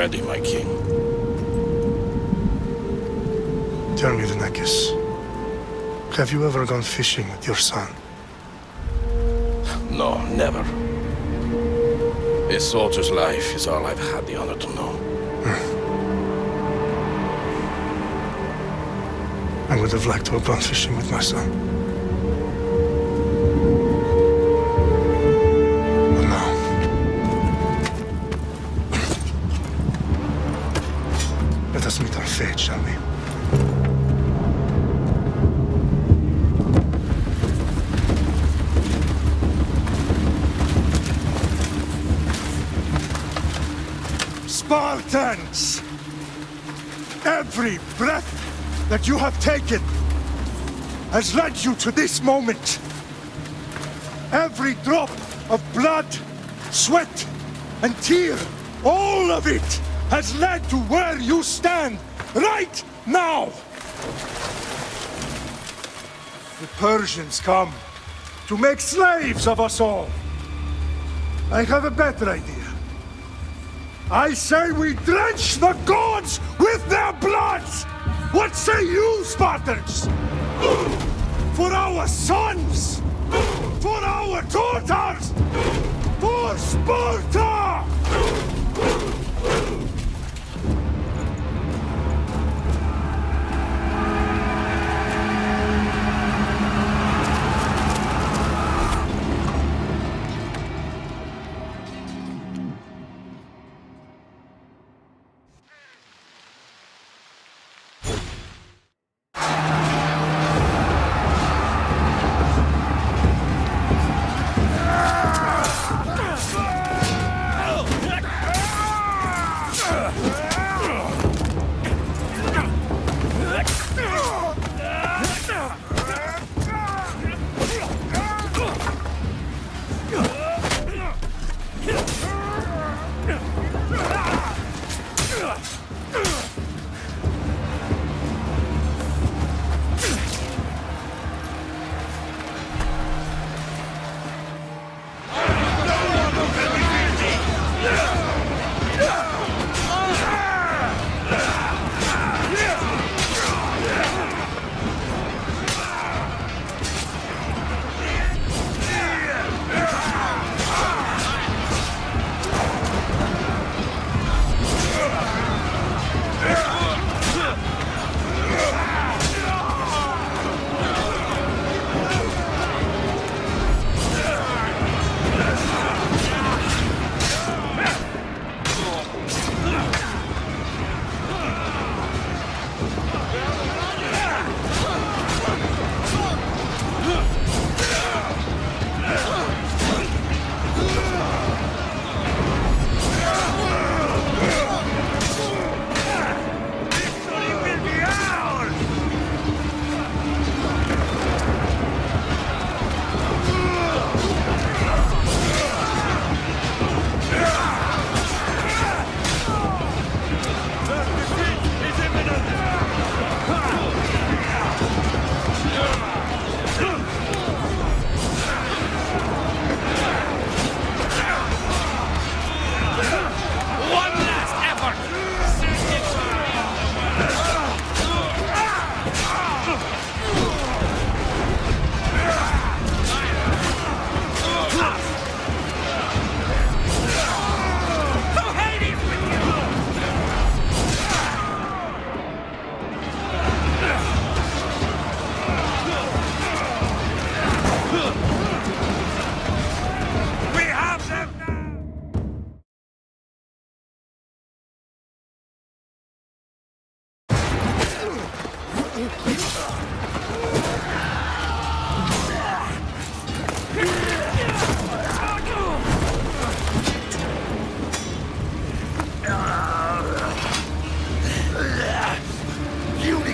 ready, my king. Tell me, the Nekis. Have you ever gone fishing with your son? No, never. A soldier's life is all I've had the honor to know. I would have liked to have gone fishing with my son. But no. Let us meet our fate, shall we? Spartans! Every breath that you have taken has led you to this moment. Every drop of blood, sweat, and tear, all of it has led to where you stand right now. The Persians come to make slaves of us all. I have a better idea. I say we drench the gods with their bloods! What say you, Spartans? For our sons! For our daughters! For Sparta!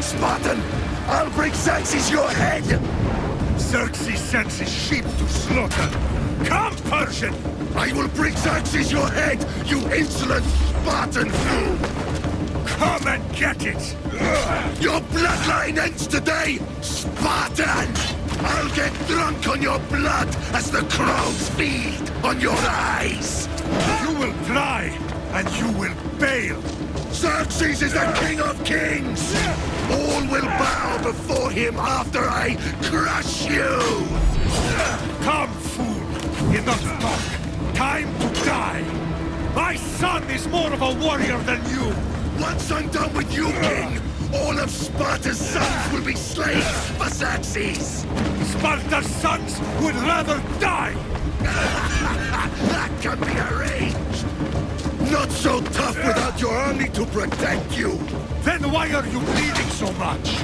Spartan! I'll bring Xerxes your head! Xerxes sends his sheep to slaughter. Come, Persian! I will bring Xerxes your head, you insolent Spartan fool! Come and get it! Your bloodline ends today, Spartan! I'll get drunk on your blood as the crows feed on your eyes! You will try, and you will fail. Xerxes is the king of kings! All will bow before him after I crush you! Come, fool! Enough talk! Time to die! My son is more of a warrior than you! Once I'm done with you, king, all of Sparta's sons will be slaves for Xerxes! Sparta's sons would rather die! That can be arranged! Not so tough without your army to protect you! Then why are you bleeding so much?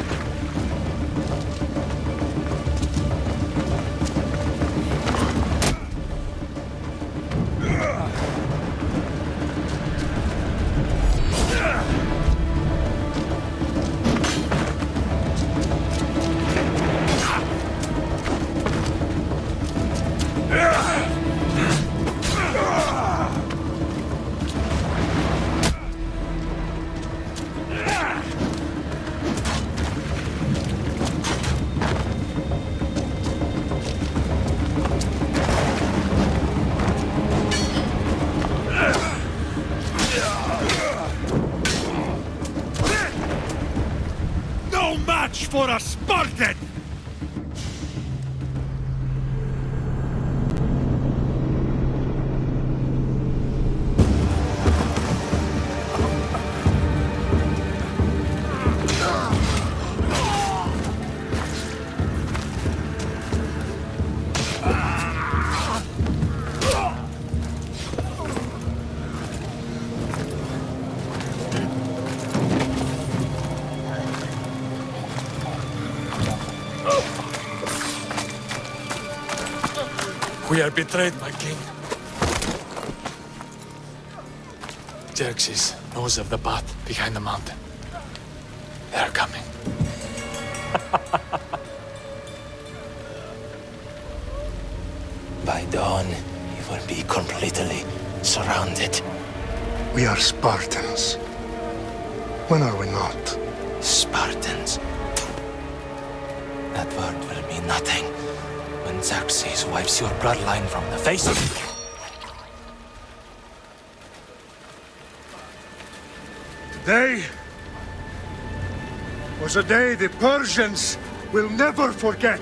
No match for a Spartan! We are betrayed, my king. Xerxes knows of the path behind the mountain. They are coming. By dawn, you will be completely surrounded. We are Spartans. When are we not? Spartans. That word will mean nothing when Xerxes wipes your bloodline from the face of you. Today was a day the Persians will never forget.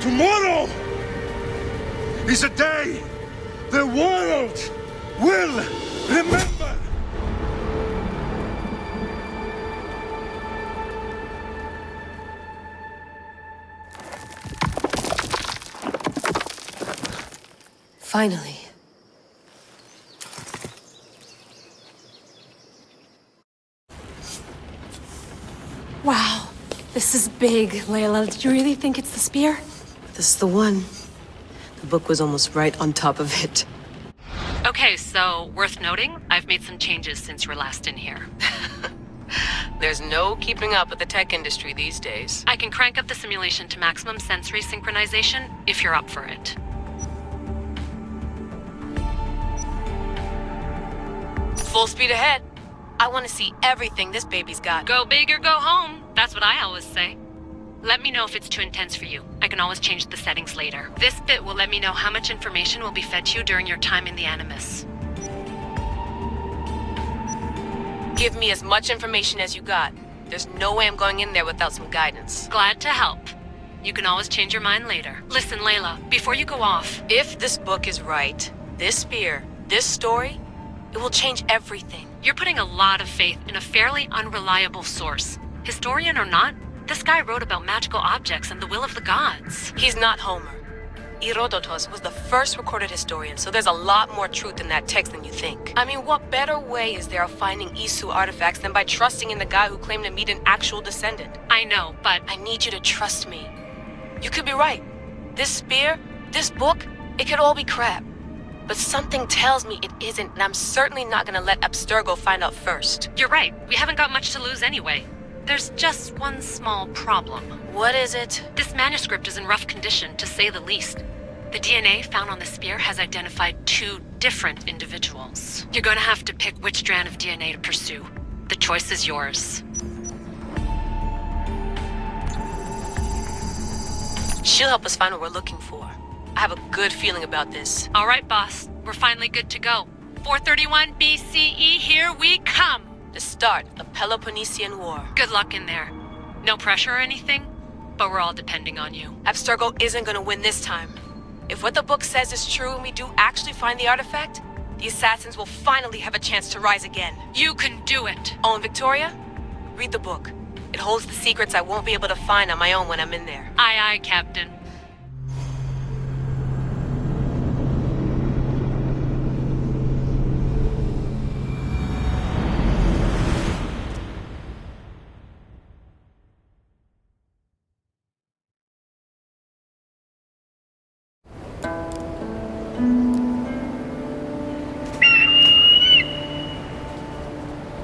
Tomorrow is a day the world will remember. Finally. Wow, this is big, Layla. Did you really think it's the spear? This is the one. The book was almost right on top of it. Okay, so worth noting, I've made some changes since you were last in here. There's no keeping up with the tech industry these days. I can crank up the simulation to maximum sensory synchronization if you're up for it. Full speed ahead. I want to see everything this baby's got. Go big or go home. That's what I always say. Let me know if it's too intense for you. I can always change the settings later. This bit will let me know how much information will be fed to you during your time in the Animus. Give me as much information as you got. There's no way I'm going in there without some guidance. Glad to help. You can always change your mind later. Listen, Layla, before you go off... If this book is right, this spear, this story, it will change everything. You're putting a lot of faith in a fairly unreliable source. Historian or not, this guy wrote about magical objects and the will of the gods. He's not Homer. Herodotus was the first recorded historian, so there's a lot more truth in that text than you think. I mean, what better way is there of finding Isu artifacts than by trusting in the guy who claimed to meet an actual descendant? I know, but... I need you to trust me. You could be right. This spear, this book, it could all be crap. But something tells me it isn't, and I'm certainly not gonna let Abstergo find out first. You're right. We haven't got much to lose anyway. There's just one small problem. What is it? This manuscript is in rough condition, to say the least. The DNA found on the spear has identified 2 different individuals. You're gonna have to pick which strand of DNA to pursue. The choice is yours. She'll help us find what we're looking for. I have a good feeling about this. All right, boss. We're finally good to go. 431 BCE, here we come! The start of the Peloponnesian War. Good luck in there. No pressure or anything, but we're all depending on you. Abstergo isn't gonna win this time. If what the book says is true and we do actually find the artifact, the assassins will finally have a chance to rise again. You can do it! Oh, and Victoria? Read the book. It holds the secrets I won't be able to find on my own when I'm in there. Aye, aye, Captain.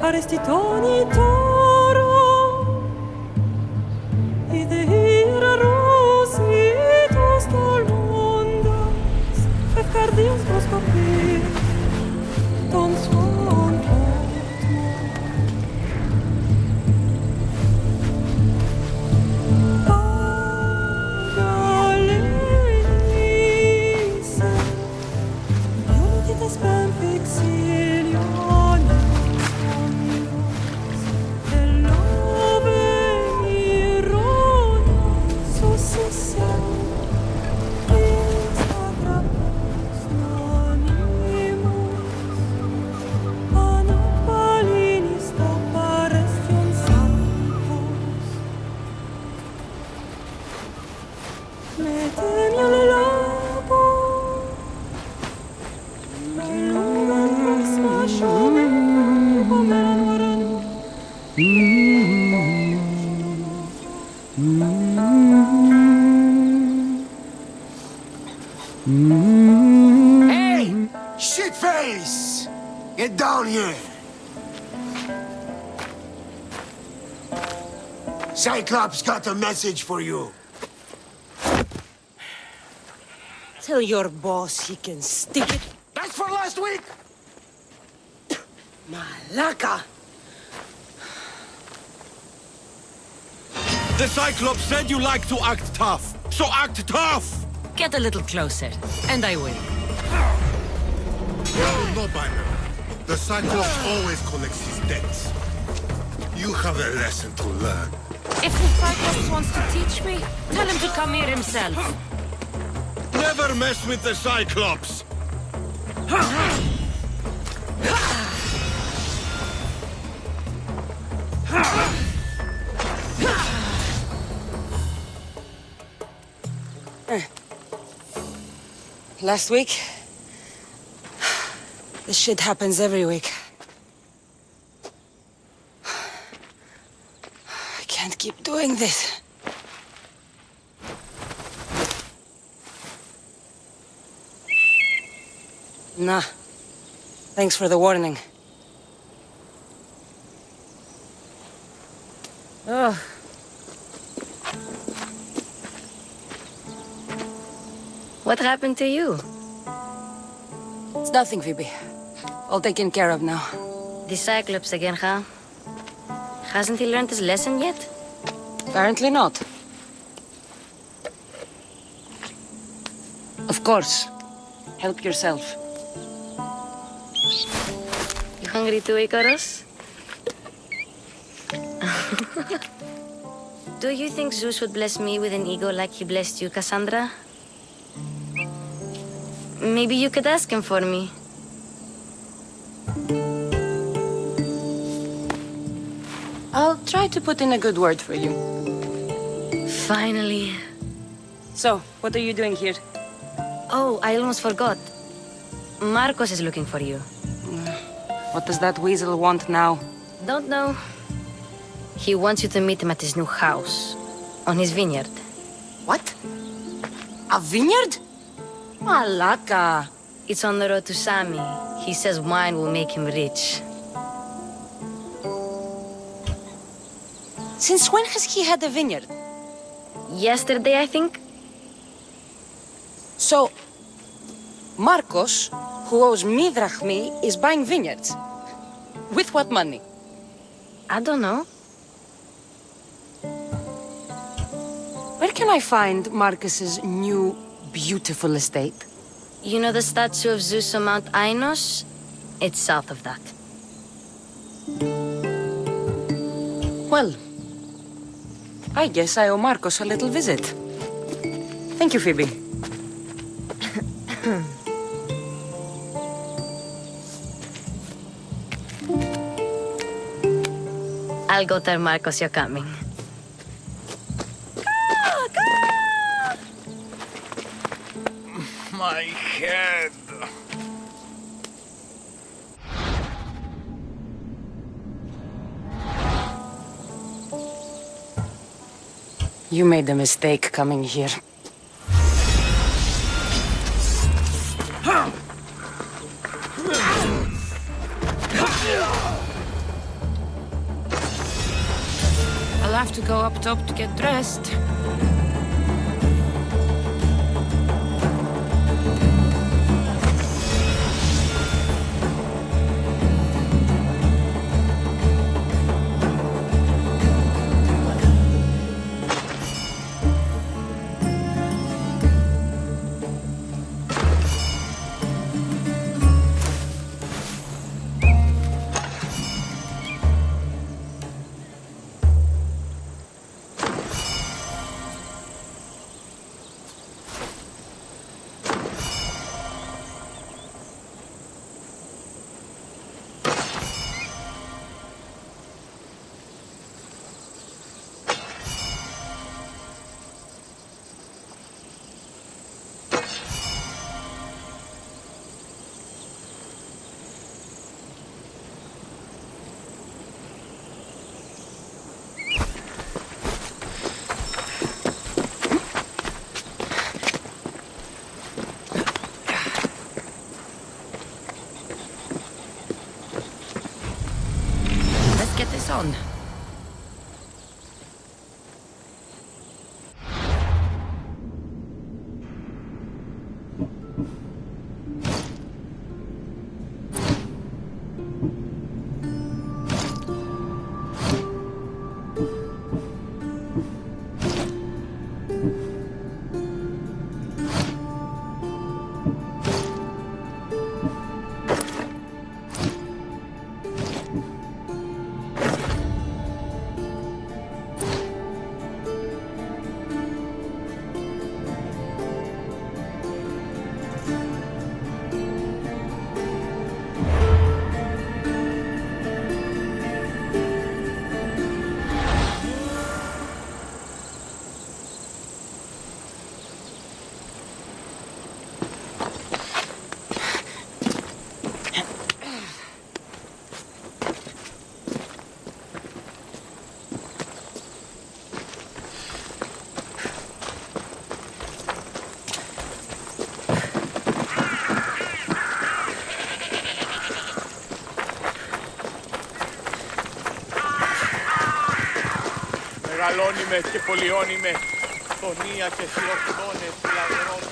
Arrestitoni toro Idehira rositos dolmondas Fefcardios proskopir Ton son Pagalenise Unitas ben fixilion Hey! Shitface! Get down here! Cyclops got a message for you. Tell your boss he can stick it. That's for last week! Malaka! The Cyclops said you like to act tough, so act tough! Get a little closer, and I will. You know by now, the Cyclops always collects his debts. You have a lesson to learn. If the Cyclops wants to teach me, tell him to come here himself. Never mess with the Cyclops! Last week? This shit happens every week. I can't keep doing this. Nah. Thanks for the warning. Oh. What happened to you? It's nothing, Phoebe. All taken care of now. The Cyclops again, huh? Hasn't he learned his lesson yet? Apparently not. Of course. Help yourself. You hungry too, Icarus? Do you think Zeus would bless me with an ego like he blessed you, Cassandra? Maybe you could ask him for me. I'll try to put in a good word for you. Finally. So, what are you doing here? Oh, I almost forgot. Marcos is looking for you. What does that weasel want now? Don't know. He wants you to meet him at his new house. On his vineyard. What? A vineyard? Malaka. It's on the road to Sami. He says wine will make him rich. Since when has he had a vineyard? Yesterday, I think. So, Marcos, who owes me drachmi, is buying vineyards. With what money? I don't know. Where can I find Marcus's new, beautiful estate? You know the statue of Zeus on Mount Ainos? It's south of that. Well, I guess I owe Marcus a little visit. Thank you, Phoebe. I'll go tell Marcos you're coming. My head. You made a mistake coming here. I'll have to go up top to get dressed. Get this on. Μεγαλώνει με και πολιώνει με φωνία και χειροκτώνες λαδρών.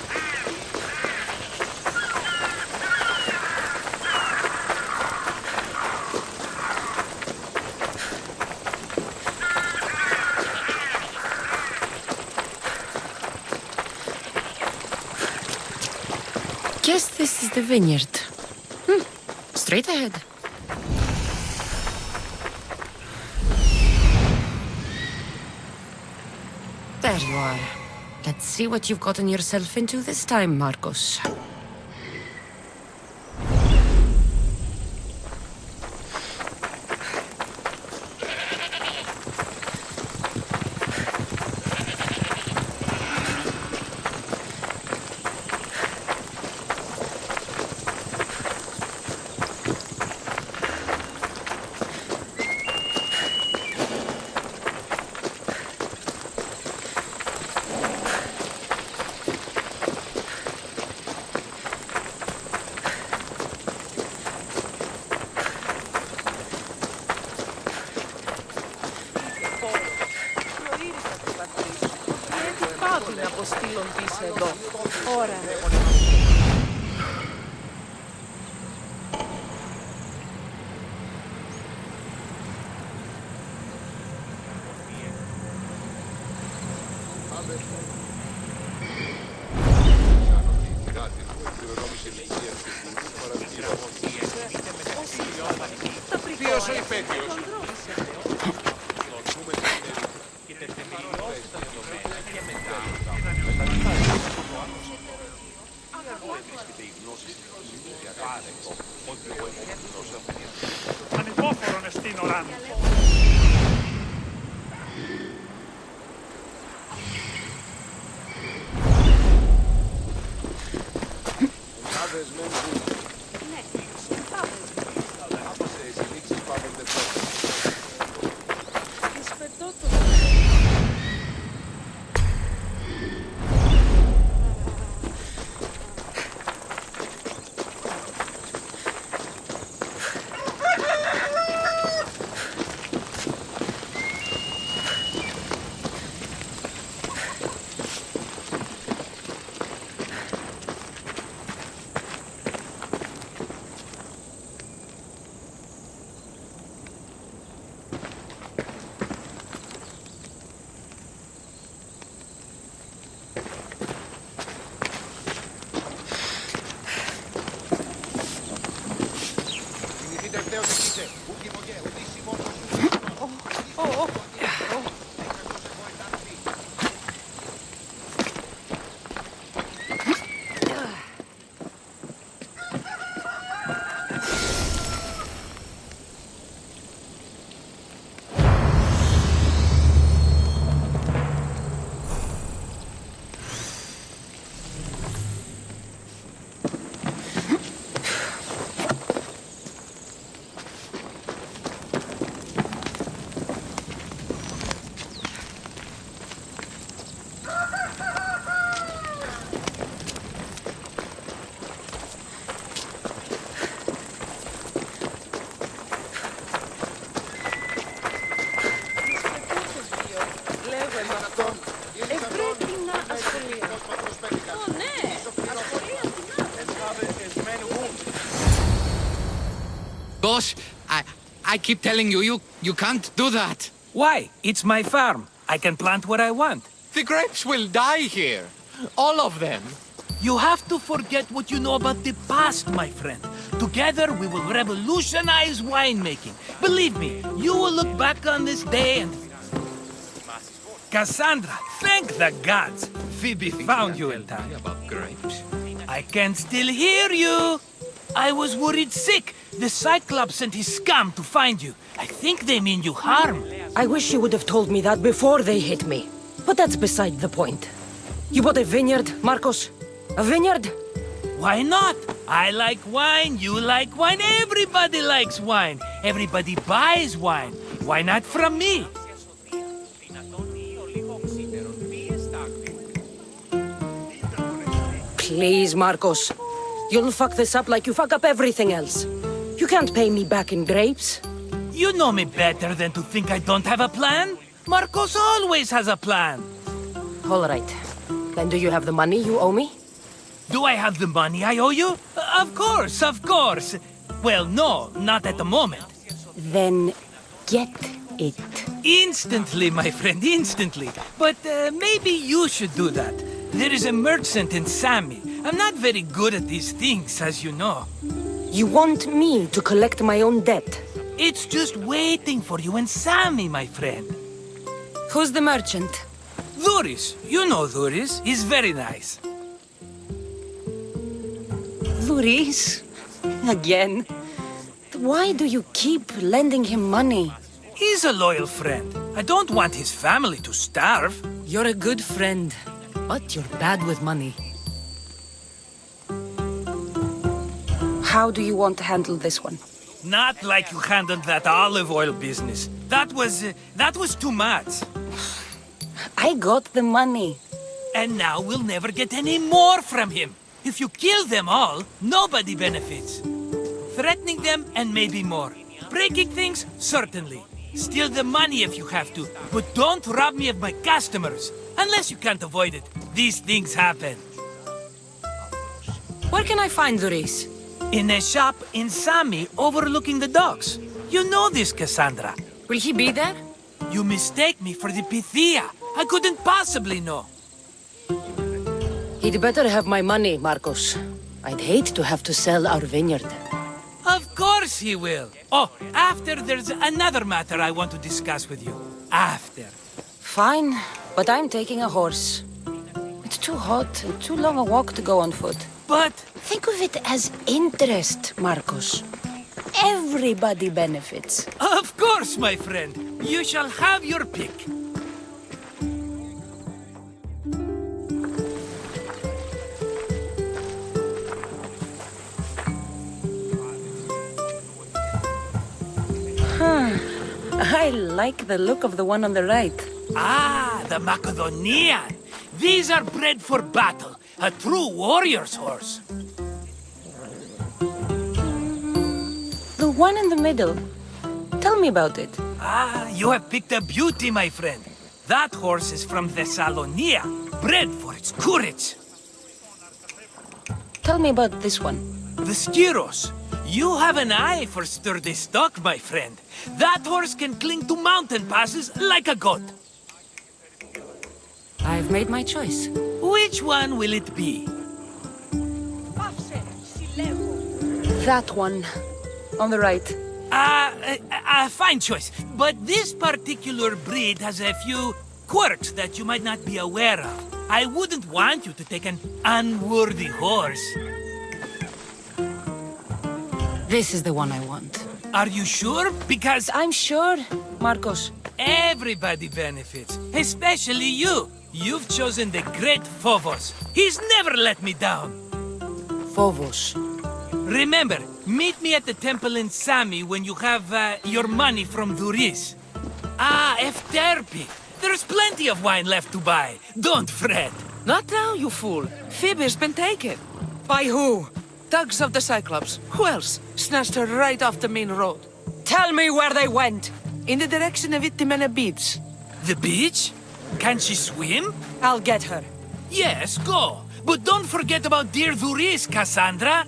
Guess this is the vineyard. Straight ahead. There you are. Let's see what you've gotten yourself into this time, Marcos. Ποιος ο υπέτειος? Ανυπόφορον εστίν οράν. Boss, I keep telling you, you can't do that. Why? It's my farm. I can plant what I want. The grapes will die here. All of them. You have to forget what you know about the past, my friend. Together, we will revolutionize winemaking. Believe me, you will look back on this day and... Cassandra, thank the gods! Phoebe found you in time. About grapes? I can still hear you! I was worried sick. The Cyclops sent his scum to find you. I think they mean you harm. I wish you would have told me that before they hit me. But that's beside the point. You bought a vineyard, Marcos? A vineyard? Why not? I like wine, you like wine, everybody likes wine. Everybody buys wine. Why not from me? Please, Marcos. You'll fuck this up like you fuck up everything else. You can't pay me back in grapes. You know me better than to think I don't have a plan. Marcos always has a plan. All right. Then do you have the money you owe me? Do I have the money I owe you? Of course, of course. Well, no, not at the moment. Then get it. Instantly, my friend, instantly. But maybe you should do that. There is a merchant in Sami. I'm not very good at these things, as you know. You want me to collect my own debt? It's just waiting for you in Sami, my friend. Who's the merchant? Dhuris. You know Dhuris. He's very nice. Dhuris? Again? Why do you keep lending him money? He's a loyal friend. I don't want his family to starve. You're a good friend, but you're bad with money. How do you want to handle this one? Not like you handled that olive oil business. That was too much. I got the money. And now we'll never get any more from him. If you kill them all, nobody benefits. Threatening them, and maybe more. Breaking things, certainly. Steal the money if you have to, but don't rob me of my customers. Unless you can't avoid it. These things happen. Where can I find Dhuris? In a shop in Sami, overlooking the docks. You know this, Cassandra. Will he be there? You mistake me for the Pythia. I couldn't possibly know. He'd better have my money, Marcos. I'd hate to have to sell our vineyard. Of course he will. Oh, after there's another matter I want to discuss with you. After. Fine, but I'm taking a horse. It's too hot and too long a walk to go on foot. But... Think of it as interest, Marcos. Everybody benefits. Of course, my friend. You shall have your pick. I like the look of the one on the right. Ah, the Macedonian. These are bred for battle. A true warrior's horse. The one in the middle. Tell me about it. Ah, you have picked a beauty, my friend. That horse is from Thessalonia, bred for its courage. Tell me about this one. The Skiros. You have an eye for sturdy stock, my friend. That horse can cling to mountain passes like a goat. I've made my choice. Which one will it be? That one. On the right. Fine choice. But this particular breed has a few quirks that you might not be aware of. I wouldn't want you to take an unworthy horse. This is the one I want. Are you sure? Because... I'm sure, Marcos. Everybody benefits, especially you. You've chosen the great Phobos. He's never let me down. Phobos. Remember, meet me at the temple in Sami when you have your money from Duris. Ah, Efterpi. There's plenty of wine left to buy. Don't fret. Not now, you fool. Phoebe's been taken. By who? Thugs of the Cyclops. Who else? Snatched her right off the main road. Tell me where they went! In the direction of Itimena Beach. The beach? Can she swim? I'll get her. Yes, go. But don't forget about dear Duris, Cassandra.